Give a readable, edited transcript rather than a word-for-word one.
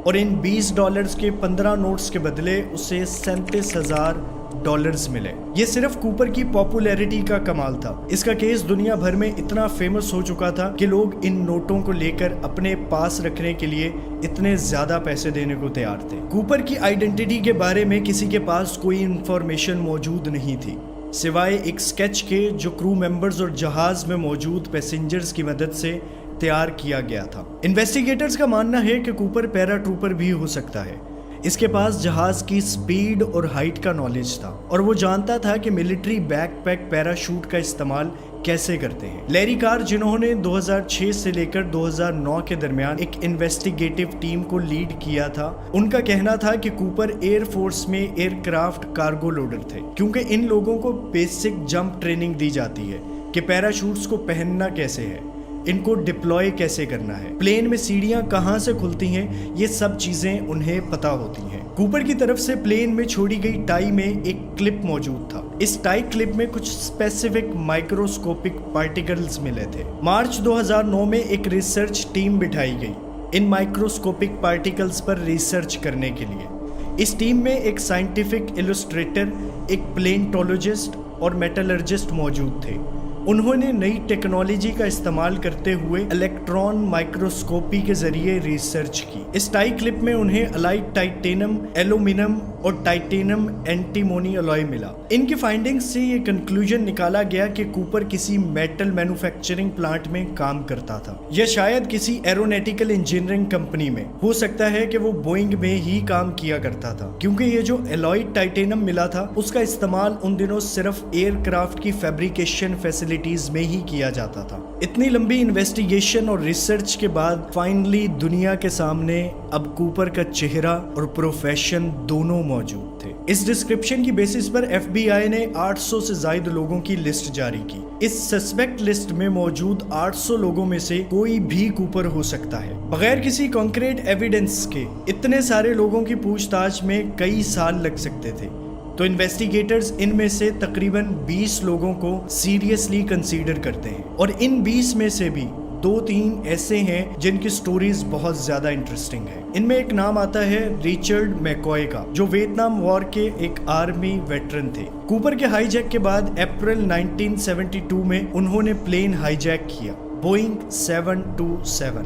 और इन $20 के 15 नोट्स के बदले उसे $37,000 मिले। ये सिर्फ कूपर की पॉपुलैरिटी का कमाल था। इसका केस दुनिया भर में इतना फेमस हो चुका था कि लोग इन नोटों को लेकर अपने पास रखने के लिए इतने ज्यादा पैसे देने को तैयार थे। कूपर की आइडेंटिटी के बारे में किसी के पास कोई इंफॉर्मेशन मौजूद नहीं थी, सिवाय एक स्केच के जो क्रू मेंबर्स और जहाज में मौजूद पैसेंजर्स की मदद से तैयार किया गया था। इन्वेस्टिगेटर्स का मानना है कि कूपर पैराट्रूपर भी हो सकता है। इसके पास जहाज की स्पीड और हाइट का नॉलेज था और वो जानता था कि मिलिट्री बैकपैक पैराशूट का इस्तेमाल कैसे करते हैं। लैरी कार, जिन्होंने 2006 से लेकर 2009 के दरमियान एक इन्वेस्टिगेटिव टीम को लीड किया था, उनका कहना था कि कूपर एयर फोर्स में एयरक्राफ्ट कार्गो लोडर थे, क्योंकि इन लोगों को बेसिक जंप ट्रेनिंग दी जाती है कि पैराशूट्स को पहनना कैसे है, इनको डिप्लॉय कैसे करना है, प्लेन में सीढ़ियां कहां से खुलती हैं, ये सब चीजें उन्हें पता होती हैं। कूपर की तरफ से प्लेन में छोड़ी गई टाई में एक क्लिप मौजूद था। इस टाई क्लिप में कुछ स्पेसिफिक माइक्रोस्कोपिक पार्टिकल्स मिले थे। मार्च 2009 में एक रिसर्च टीम बिठाई गई इन माइक्रोस्कोपिक पार्टिकल्स पर रिसर्च करने के लिए। इस टीम में एक साइंटिफिक इलस्ट्रेटर, एक प्लेन्टोलॉजिस्ट और मेटलर्जिस्ट मौजूद थे। उन्होंने नई टेक्नोलॉजी का इस्तेमाल करते हुए इलेक्ट्रॉन माइक्रोस्कोपी के जरिए रिसर्च की। इस टाई क्लिप में उन्हें अलाइड टाइटेनियम, एल्यूमिनियम और टाइटेनियम एंटीमोनी अलॉय मिला। इनकी फाइंडिंग्स से ये कंक्लूजन निकाला गया कि कूपर किसी मेटल मैन्युफैक्चरिंग प्लांट में काम करता था, या शायद किसी एरोनॉटिकल इंजीनियरिंग कंपनी में। हो सकता है कि वो बोइंग में ही काम किया करता था, क्योंकि ये जो अलॉयड टाइटेनियम मिला था उसका इस्तेमाल उन दिनों सिर्फ एयरक्राफ्ट की फैब्रिकेशन फैसिलिटीज में ही किया जाता था। इतनी लंबी इन्वेस्टिगेशन और रिसर्च के बाद फाइनली दुनिया के सामने अब कूपर का चेहरा और प्रोफेशन दोनों मौजूद थे। इस डिस्क्रिप्शन की बेसिस पर FBI ने 800 से ज्यादा लोगों की लिस्ट जारी की। इस सस्पेक्ट लिस्ट में मौजूद 800 लोगों में से कोई भी कूपर हो सकता है। बगैर किसी कॉन्क्रीट एविडेंस के इतने सारे लोगों की पूछताछ में कई साल लग सकते थे। तो इन्वेस्टिगेटर्स इनमें से तकरीबन 20 लोगों को सीरियसली कंसीडर करते हैं, और इन 20 में से भी 2-3 ऐसे हैं जिनकी स्टोरीज बहुत ज्यादा इंटरेस्टिंग है। इनमें एक नाम आता है रिचर्ड मैकॉय का, जो वियतनाम वॉर के एक आर्मी वेटरन थे। कूपर के हाईजैक के बाद अप्रैल 1972 में उन्होंने प्लेन हाईजैक किया, बोइंग 727।